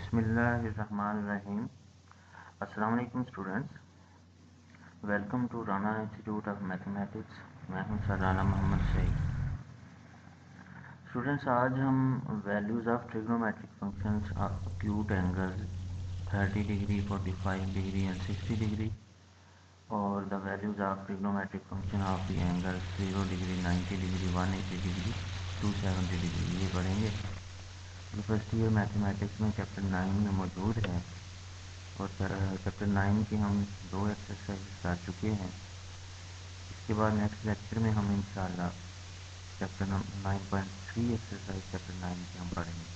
बिस्मिल्लाहिर्रहमानिर्रहीम। अस्सलाम वालेकुम students, welcome to Rana institute of mathematics. मैं हूं सर राना मोहम्मद सईद। स्टूडेंट्स, आज हम values of trigonometric functions acute angles 30 degree, 45 degree and 60 degree और the values of trigonometric function of the angles 0 degree, 90 degree, 180 degree, 270 degree ये पढ़ेंगे। ये फर्स्ट ईयर मैथमेटिक्स में chapter 9 में मौजूद है और चैप्टर 9 की हम 2 एक्सरसाइज कर चुके हैं। इसके बाद नेक्स्ट लेक्चर में हम इंशाल्लाह चैप्टर 9.3 एक्सरसाइज चैप्टर 9 की हम पढ़ेंगे।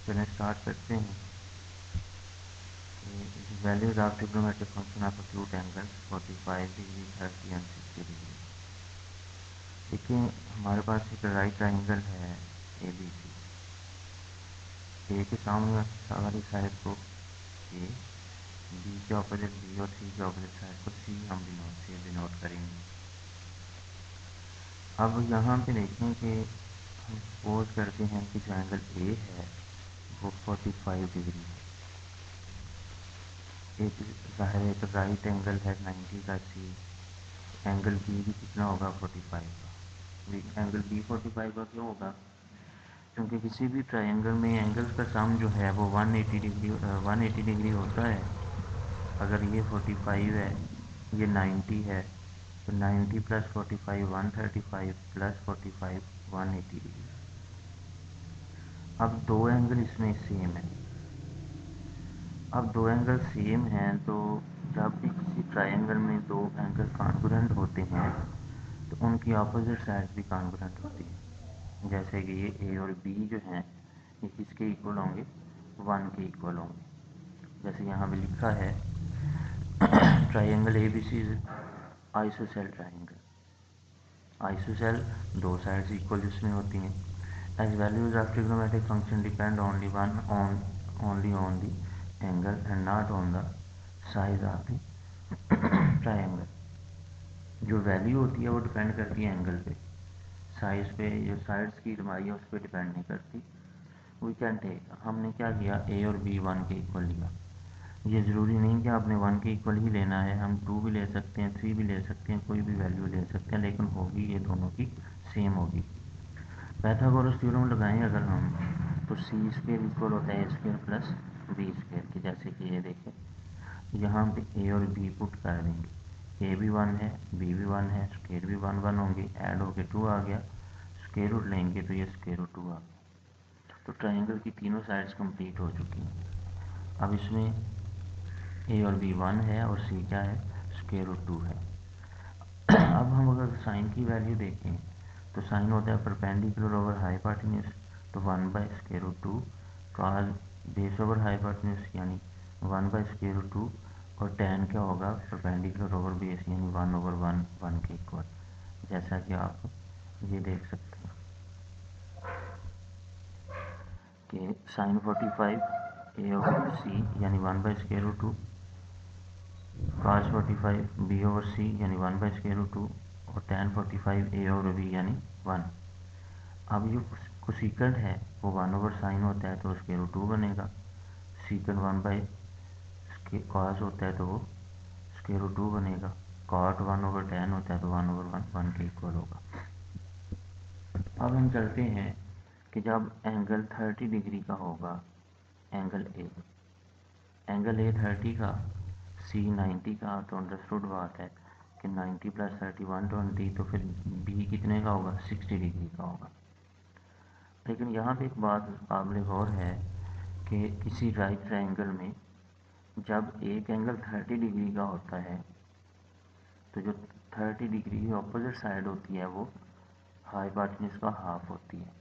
चलिए स्टार्ट करते हैं। Values of trigonometric function of acute angles 45 degree, 30 and 60 degree. देखिए, हमारे पास एक राइट ट्राइंगल है ABC। ए के सामने सारी साइड को ए, बी के ऑपोजिट बी और सी के ऑपोजिट साइड को सी हम डिनोट करेंगे। अब यहाँ पे देखें कि हम सपोज करते हैं कि जो एंगल ए है वो 45 डिग्री है। एक ज़ाहिर एक राइट एंगल है 90 का सी, एंगल बी भी कितना होगा 45 का। एंगल बी 45 का क्यों होगा? क्योंकि किसी भी ट्रायंगल में एंगल्स का सम जो है वो 180 डिग्री होता है। अगर ये 45 है, ये 90 है, तो 90 प्लस 45 135 प्लस 45 180 डिग्री। अब दो एंगल इसमें सेम है। अब दो एंगल सेम हैं तो जब भी किसी ट्रायंगल में दो एंगल कॉन्ग्रुएंट होते हैं तो उनकी अपोजिट साइड भी कॉन्ग्रुएंट होती है। जैसे कि ये ए और बी जो हैं ये किसके इक्वल होंगे? 1 के इक्वल होंगे। जैसे यहाँ पे लिखा है triangle ABC is isosceles triangle. Isosceles दो साइड्स इक्वल जिसमें होती हैं। As values of trigonometric function depend only on the angle and not on the size of the triangle. जो वैल्यू होती है वो डिपेंड करती है एंगल पे, साइज पे, जो साइड्स की लंबाई है उस पर डिपेंड नहीं करती। वी कैन टेक, हमने क्या किया, ए और बी 1 के इक्वल लिया। ये ज़रूरी नहीं कि आपने 1 के इक्वल ही लेना है, हम 2 भी ले सकते हैं, 3 भी ले सकते हैं, कोई भी वैल्यू ले सकते हैं, लेकिन होगी ये दोनों की सेम होगी। पाइथागोरस थ्योरम लगाएं अगर हम, तो सी स्क्वायर इक्वल होता है ए स्क्वायर प्लस बी स्क्वायर की। जैसे कि ये देखें, यहाँ पे ए और बी पुट कर देंगे, ए भी 1 है, बी भी 1 है, स्क्वायर भी 1 1 होंगे, ऐड होके 2 आ गया, स्क्वायर रूट लेंगे तो ये स्क्वायर रूट 2 आ गया। तो ट्रायंगल की तीनों साइड्स कंप्लीट हो चुकी हैं। अब इसमें ए और बी 1 है और सी क्या है, स्क्वायर रूट 2 है। अब हम अगर साइन की वैल्यू देखें तो साइन होता है परपेंडिकुलर ओवर हाइपोटेन्यूज, तो 1 by square root 2, cos base over hypotenuse यानी 1 बाय स्क्वायर रूट 2, और tan क्या होगा, परपेंडिकुलर ओवर बेस यानी 1 ओवर 1 1 के इक्वल। जैसा कि आप ये देख सकते हैं कि साइन 45 ए ओवर सी यानी 1 by square root 2, cos 45 B over C यानी 1 बाई स्क्वायर रूट 2, और tan 45 ए ओवर बी यानी 1। अब जो कोसिकेंट है वो 1 ओवर साइन होता है तो स्क्वायर रूट 2 बनेगा। सीकेंट 1 बाई कॉस होता है तो वो स्क्वायर रूट 2 बनेगा। कॉट 1 ओवर tan होता है तो 1 ओवर 1 1 के इक्वल होगा। अब हम चलते हैं कि जब एंगल 30 डिग्री का होगा, एंगल ए 30 का, सी 90 का, तो अंडरस्टूड बात है कि 90 प्लस 30 120, तो फिर बी कितने का होगा, 60 डिग्री का होगा। लेकिन यहाँ पे एक बात काबिल गौर है कि किसी राइट ट्रायंगल में जब एक एंगल 30 डिग्री का होता है तो जो 30 डिग्री की अपोजिट साइड होती है वो हाइपोटेन्यूज का हाफ होती है।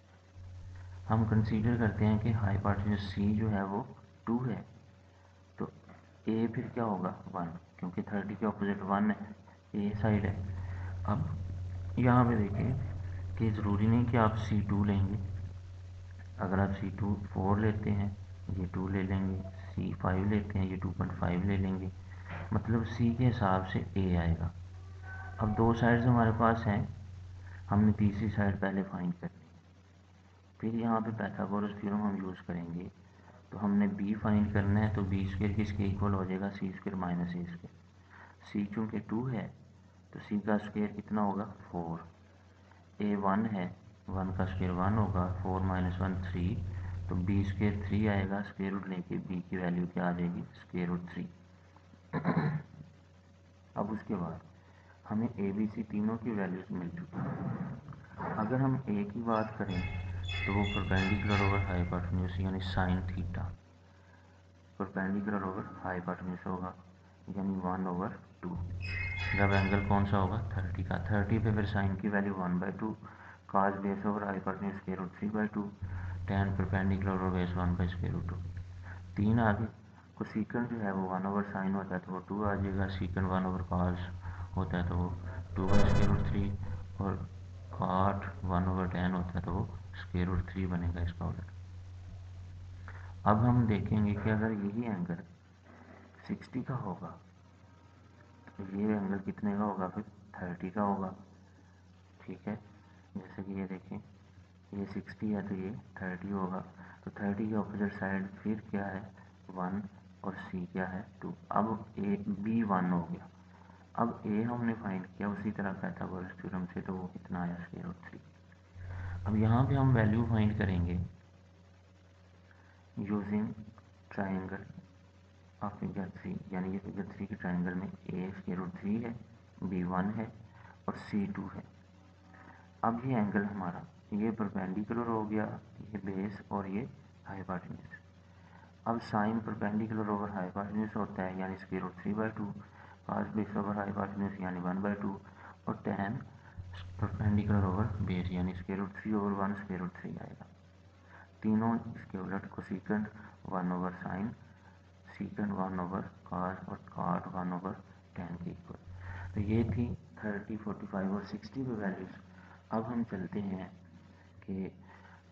हम कंसीडर करते हैं कि हाइपोटेन्यूज सी जो है वो 2 है, तो ए फिर क्या होगा 1, क्योंकि 30 के ऑपोजिट 1 है, ए साइड है। अब यहाँ पे देखें कि ज़रूरी नहीं कि आप C2 लेंगे। अगर आप C2 4 लेते हैं ये 2 ले लेंगे, C5 लेते हैं ये 2.5 ले लेंगे, मतलब C के हिसाब से A आएगा। अब दो साइड्स हमारे पास हैं, हमने तीसरी साइड पहले फाइंड करनी है। फिर यहाँ पे पाइथागोरस थ्योरम हम यूज़ करेंगे तो हमने b फाइंड करना है, तो बी स्क्वायर किसके इक्वल हो जाएगा, सी स्क्वायर माइनस ए स्क्वायर। सी चूँकि 2 है तो सी का स्क्वायर कितना होगा 4, ए 1 है, 1 का स्क्वायर 1 होगा, 4 माइनस 1 3, तो बी स्क्वायर 3 आएगा, स्क्वायर रूट लेके बी की वैल्यू क्या आ जाएगी, स्क्वायर रूट 3। अब उसके बाद हमें ए बी सी तीनों की वैल्यूज मिल चुकी है। अगर हम ए की बात करें तो वो परपेंडिकुलर ओवर हाइपोटेन्यूज यानी sine theta, perpendicular over hypotenuse होगा यानी 1/2। जब एंगल कौन सा होगा 30 का, 30 पे फिर साइन की value 1/2, cos base over hypotenuse square root 3/2, tan perpendicular over base 1/√2। 3 आ गए। कोसेकेंट जो है वो 1/sin होता है तो वो 2 आ जाएगा, सीकेंट 1/cos होता है तो वो 2/√3, और cot 1/tan होता है तो वो √3 बनेगा इसका उलट। अब हम देखेंगे कि अगर यही एंगल 60 का होगा तो ये एंगल कितने का होगा, फिर 30 का होगा। ठीक है, जैसे कि ये देखें, ये 60 है तो ये 30 होगा, तो 30 के ऑपोजिट साइड फिर क्या है 1 और सी क्या है 2। अब ए बी 1 हो गया। अब ए हमने फाइंड किया उसी तरह पाइथागोरस थ्योरम से, तो वो कितना आया √3। अब यहाँ पे हम वैल्यू फाइंड करेंगे यूजिंग ट्राइंगल ऑफ फिगर 3, यानी ये फिगर 3 के ट्राइंगल में ए √3 है, बी 1 है और सी 2 है। अब ये एंगल हमारा ये परपेंडिकुलर हो गया, ये बेस और ये हाइपोटेन्यूज। अब साइन परपेंडिकुलर ओवर हाइपोटेन्यूज होता है यानी √3/2, कॉस बेस ओवर हाइपोटेन्यूज यानी 1/2, और tan परपेंडिकुलर ओवर बेस यानी √3/1 √3 आएगा। तीनों इसके उलट कोसेकेंट 1/sin, सीकेंट 1/cos और cot 1/tan के इक्वल। तो ये थी 30, 45 और 60 पे वैल्यूज। अब हम चलते हैं कि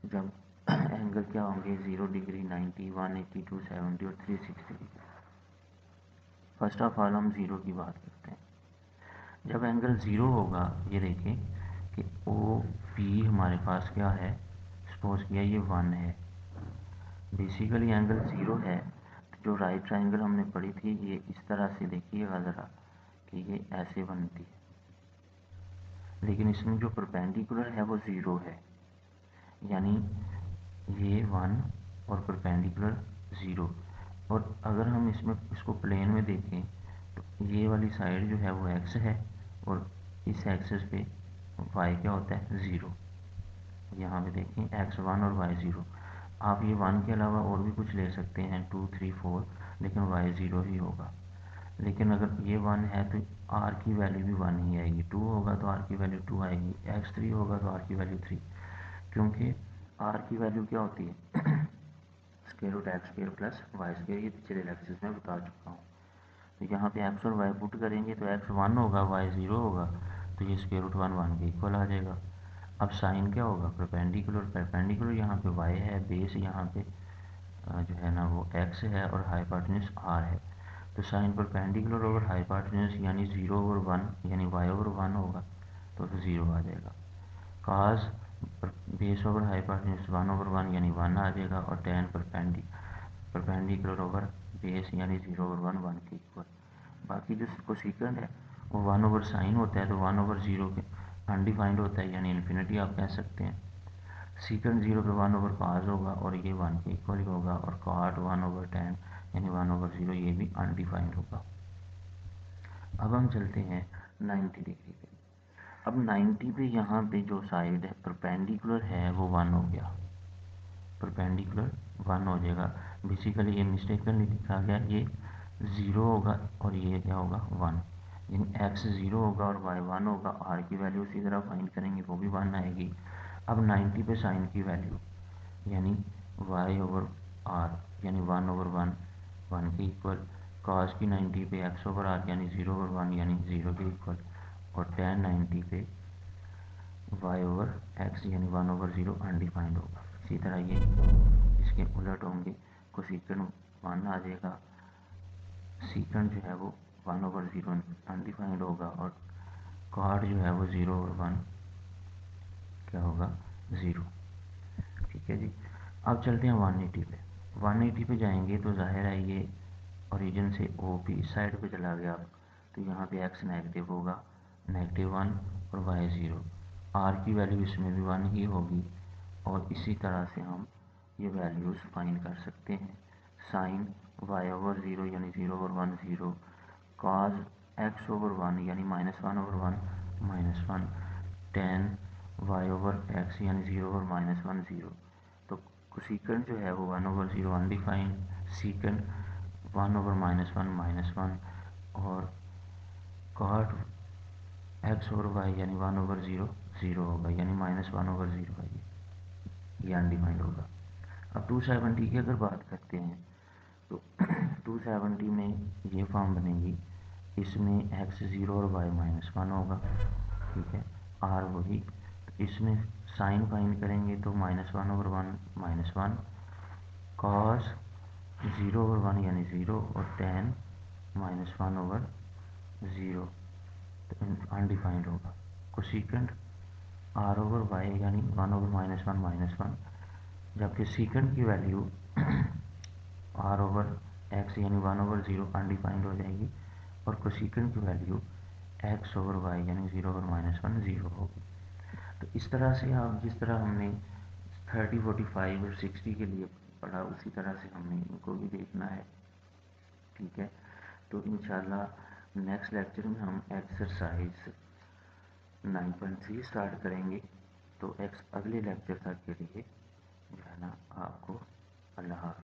जब एंगल क्या होंगे 0 डिग्री, 90, 180, 270 और 360 डिग्री। फर्स्ट ऑफ ऑल हम 0 की बात करते हैं। जब एंगल 0 होगा, ये देखें कि ओ पी हमारे पास क्या है, सपोज किया ये 1 है, बेसिकली एंगल 0 है। तो जो राइट ट्राइंगल हमने पढ़ी थी ये इस तरह से देखिएगा ज़रा कि ये ऐसे बनती है, लेकिन इसमें जो परपेंडिकुलर है वो 0 है, यानी ये 1 और परपेंडिकुलर 0। और अगर हम इसमें इसको प्लेन में देखें तो ये वाली साइड जो है वो x है और इस एक्सिस पे y क्या होता है 0। यहाँ पे देखें x1 और y0। आप ये 1 के अलावा और भी कुछ ले सकते हैं 2, 3, 4, लेकिन y0 ही होगा। लेकिन अगर ये 1 है तो r की वैल्यू भी 1 ही आएगी, 2 होगा तो r की वैल्यू 2 आएगी, x3 होगा तो r की वैल्यू 3, क्योंकि r की वैल्यू क्या होती है √x² प्लस y²। ये पिछले लेक्चर्स में बता चुका हूँ। तो यहाँ पे x और y पुट करेंगे तो x 1 होगा, y 0 होगा, तो ये √1 1 के इक्वल आ जाएगा। अब साइन क्या होगा परपेंडिकुलर, परपेंडिकुलर यहाँ पे y है, बेस यहाँ पे जो है ना वो x है और हाइपोटेन्यूज r है। तो साइन परपेंडिकुलर ओवर हाइपोटेन्यूज यानी 0/1 यानी y/1 होगा, तो 0 आ जाएगा। काज बेस ओवर हाइपोटेन्यूज 1/1 यानी 1 आ जाएगा, और tan परपेंडिकुलर ओवर बेस यानी 0/1 1 के इक्वल। बाकी जो कोसेकेंट है वो 1/sin होता है, तो 1/0 के अनडिफाइंड होता है यानी इन्फिनिटी आप कह सकते हैं। सीकेंट 0 पे 1/cos होगा और ये 1 के इक्वल ही होगा, और cot 1/tan यानी 1/0 ये भी अनडिफाइंड होगा। अब हम चलते हैं 90 डिग्री पे। अब 90 पे यहाँ पे जो साइड है परपेंडिकुलर है वो 1 हो गया, परपेंडिकुलर 1 हो जाएगा। बेसिकली ये मिस्टेकनली लिखा गया, ये 0 होगा और ये क्या होगा 1, यानी x 0 होगा और y 1 होगा। r की वैल्यू उसी तरह फाइंड करेंगे वो भी 1 आएगी। अब 90 पे साइन की वैल्यू यानी y/r यानी 1/1 1 के इक्वल, cos की 90 पे x/r यानी 0/1 यानी 0 के इक्वल, और tan 90 पे y/x यानी 1/0 अनडिफाइंड होगा। इसी तरह ये इसके उलट होंगे, कोसेकेंट 1 आ जाएगा, सीकेंट जो है वो 1/0 अनडिफाइंड होगा, और cot जो है वो 0/1 क्या होगा 0। ठीक है जी। अब चलते हैं 180 पे। 180 पे जाएंगे तो जाहिर है ये ओरिजिन से ओ पी इस साइड पे चला गया, तो यहाँ पे x नेगेटिव होगा, -1 और y 0। r की वैल्यू इसमें भी 1 ही होगी, और इसी तरह से हम ये वैल्यूज़ फाइंड कर सकते हैं। साइन y/0 यानी 0/1 0, कॉज x/1 यानी -1/1 -1, tan y/x यानी 0/-1 0। तो कोसेकेंट जो है वो 1/0 अनडिफाइंड, सीकेंट 1/-1 -1, और कॉट x/y यानी 1/0 0 होगा, यानी -1/0 है ये अनडिफाइंड होगा। अब 270 की अगर बात करते हैं तो 270 में ये फॉर्म बनेगी, इसमें x 0 और y -1 होगा, ठीक है, r वही। तो इसमें साइन फाइंड करेंगे तो -1/1 -1, कॉस 0/1 यानी 0, और tan -1/0, तो अनडिफाइंड होगा। कोसेकेंट r/y यानी 1/-1 -1, जबकि सीकेंट की वैल्यू r/x यानी 1/0 अनडिफाइंड हो जाएगी, और कोसेकेंट की वैल्यू x/y यानी 0/-1 0 होगी। तो इस तरह से आप, जिस तरह हमने 30, 45 और 60 के लिए पढ़ा, उसी तरह से हमने इनको भी देखना है, ठीक है। तो इंशाल्लाह नेक्स्ट लेक्चर में हम एक्सरसाइज 9.3 स्टार्ट करेंगे। तो अगले लेक्चर तक के लिए जो है ना, आपको अल्लाह हाफ़िज़।